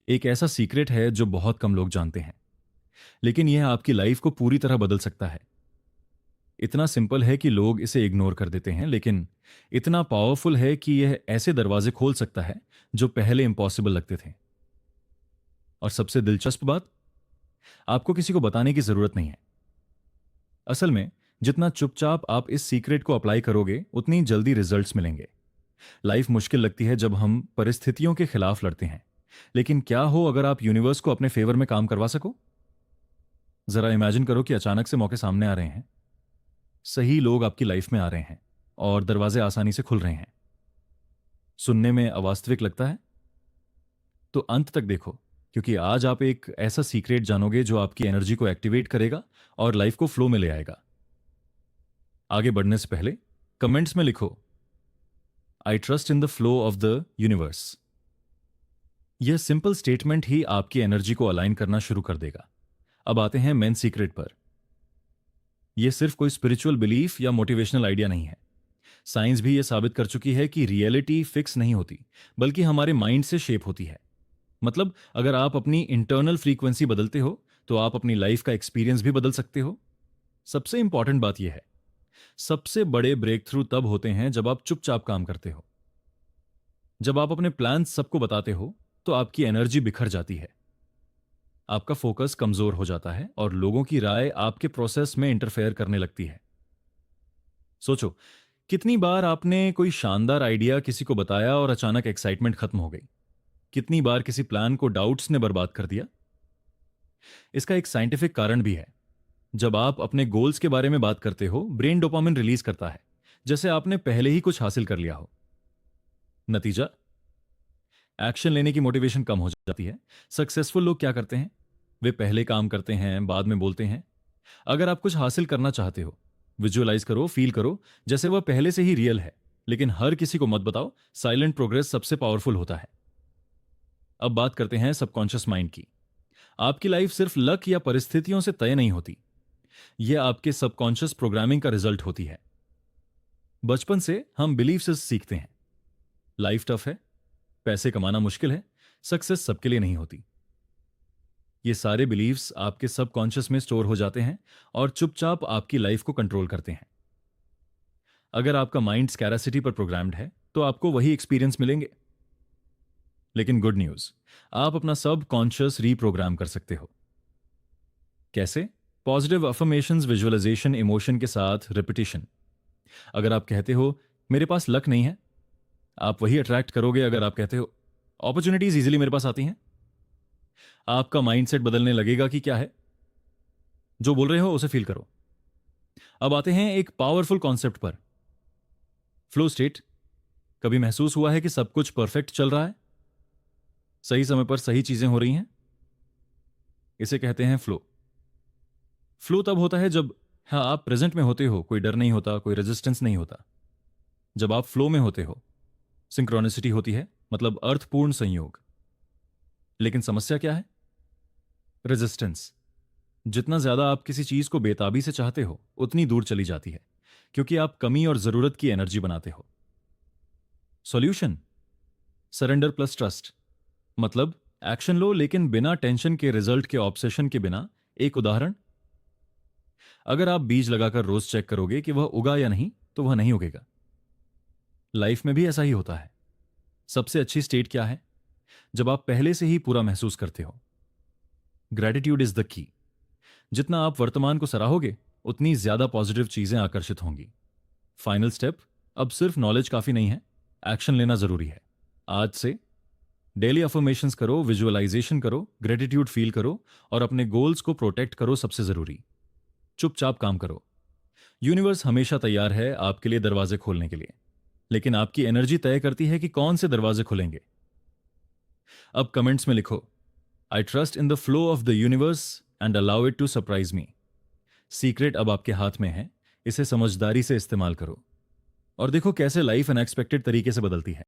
एक ऐसा सीक्रेट है जो बहुत कम लोग जानते हैं, लेकिन यह आपकी लाइफ को पूरी तरह बदल सकता है। इतना सिंपल है कि लोग इसे इग्नोर कर देते हैं, लेकिन इतना पावरफुल है कि यह ऐसे दरवाजे खोल सकता है जो पहले इम्पॉसिबल लगते थे। और सबसे दिलचस्प बात, आपको किसी को बताने की जरूरत नहीं है। असल में जितना चुपचाप आप इस सीक्रेट को अप्लाई करोगे, उतनी जल्दी रिजल्ट्स मिलेंगे। लाइफ मुश्किल लगती है जब हम परिस्थितियों के खिलाफ लड़ते हैं, लेकिन क्या हो अगर आप यूनिवर्स को अपने फेवर में काम करवा सको। जरा इमेजिन करो कि अचानक से मौके सामने आ रहे हैं, सही लोग आपकी लाइफ में आ रहे हैं और दरवाजे आसानी से खुल रहे हैं। सुनने में अवास्तविक लगता है? तो अंत तक देखो, क्योंकि आज आप एक ऐसा सीक्रेट जानोगे जो आपकी एनर्जी को एक्टिवेट करेगा और लाइफ को फ्लो में ले आएगा। आगे बढ़ने से पहले कमेंट्स में लिखो, I trust in the flow of the universe. यह सिंपल स्टेटमेंट ही आपकी एनर्जी को अलाइन करना शुरू कर देगा। अब आते हैं मेन सीक्रेट पर। यह सिर्फ कोई स्पिरिचुअल बिलीफ या मोटिवेशनल आइडिया नहीं है। साइंस भी यह साबित कर चुकी है कि रियलिटी फिक्स नहीं होती, बल्कि हमारे माइंड से शेप होती है। मतलब अगर आप अपनी इंटरनल फ्रीक्वेंसी बदलते हो, तो आप अपनी लाइफ का एक्सपीरियंस भी बदल सकते हो। सबसे इंपॉर्टेंट बात यह है, सबसे बड़े ब्रेक थ्रू तब होते हैं जब आप चुपचाप काम करते हो। जब आप अपने प्लान सबको बताते हो, तो आपकी एनर्जी बिखर जाती है, आपका फोकस कमजोर हो जाता है और लोगों की राय आपके प्रोसेस में इंटरफेयर करने लगती है। सोचो, कितनी बार आपने कोई शानदार आइडिया किसी को बताया और अचानक एक्साइटमेंट खत्म हो गई। कितनी बार किसी प्लान को डाउट्स ने बर्बाद कर दिया। इसका एक साइंटिफिक कारण भी है। जब आप अपने गोल्स के बारे में बात करते हो, ब्रेन डोपामिन रिलीज करता है, जैसे आपने पहले ही कुछ हासिल कर लिया हो। नतीजा, एक्शन लेने की मोटिवेशन कम हो जाती है। सक्सेसफुल लोग क्या करते हैं? वे पहले काम करते हैं, बाद में बोलते हैं। अगर आप कुछ हासिल करना चाहते हो, विजुअलाइज करो, फील करो जैसे वह पहले से ही रियल है, लेकिन हर किसी को मत बताओ। साइलेंट प्रोग्रेस सबसे पावरफुल होता है। अब बात करते हैं सबकॉन्शियस माइंड की। आपकी लाइफ सिर्फ लक या परिस्थितियों से तय नहीं होती, यह आपके सबकॉन्शियस प्रोग्रामिंग का रिजल्ट होती है। बचपन से हम बिलीफ से सीखते हैं, लाइफ टफ है, पैसे कमाना मुश्किल है, सक्सेस सबके लिए नहीं होती। ये सारे बिलीव्स आपके सबकॉन्शियस में स्टोर हो जाते हैं और चुपचाप आपकी लाइफ को कंट्रोल करते हैं। अगर आपका माइंड स्कैरासिटी पर प्रोग्राम्ड है, तो आपको वही एक्सपीरियंस मिलेंगे। लेकिन गुड न्यूज, आप अपना सब कॉन्शियस रीप्रोग्राम कर सकते हो। कैसे? पॉजिटिव अफर्मेशंस, विजुअलाइजेशन, इमोशन के साथ रिपीटिशन। अगर आप कहते हो मेरे पास लक नहीं है, आप वही अट्रैक्ट करोगे। अगर आप कहते हो अपॉर्चुनिटीज इजीली मेरे पास आती हैं, आपका माइंडसेट बदलने लगेगा कि क्या है जो बोल रहे हो उसे फील करो। अब आते हैं एक पावरफुल कॉन्सेप्ट पर, फ्लो स्टेट। कभी महसूस हुआ है कि सब कुछ परफेक्ट चल रहा है, सही समय पर सही चीजें हो रही हैं? इसे कहते हैं फ्लो। फ्लो तब होता है जब, हाँ, आप प्रेजेंट में होते हो, कोई डर नहीं होता, कोई रेजिस्टेंस नहीं होता। जब आप फ्लो में होते हो, सिंक्रोनिसिटी होती है, मतलब अर्थपूर्ण संयोग। लेकिन समस्या क्या है? रेजिस्टेंस। जितना ज्यादा आप किसी चीज को बेताबी से चाहते हो, उतनी दूर चली जाती है, क्योंकि आप कमी और जरूरत की एनर्जी बनाते हो। Solution, surrender plus trust. मतलब एक्शन लो, लेकिन बिना टेंशन के, रिजल्ट के ऑब्सेशन के बिना। एक उदाहरण, अगर आप बीज लगाकर रोज चेक करोगे कि वह उगा या नहीं, तो वह नहीं उगेगा। लाइफ में भी ऐसा ही होता है। सबसे अच्छी स्टेट क्या है? जब आप पहले से ही पूरा महसूस करते हो। Gratitude is the key. जितना आप वर्तमान को सराहोगे, उतनी ज्यादा पॉजिटिव चीजें आकर्षित होंगी। फाइनल स्टेप, अब सिर्फ नॉलेज काफी नहीं है, एक्शन लेना जरूरी है। आज से डेली अफर्मेशंस करो, विजुअलाइजेशन करो, ग्रेटिट्यूड फील करो और अपने गोल्स को प्रोटेक्ट करो। सबसे जरूरी, चुपचाप काम करो। यूनिवर्स हमेशा तैयार है आपके लिए दरवाजे खोलने के लिए, लेकिन आपकी एनर्जी तय करती है कि कौन से दरवाजे खुलेंगे। अब कमेंट्स में लिखो, I trust in the flow of the universe and allow it to surprise me. Secret अब आपके हाथ में है, इसे समझदारी से इस्तेमाल करो और देखो कैसे लाइफ अनएक्सपेक्टेड तरीके से बदलती है।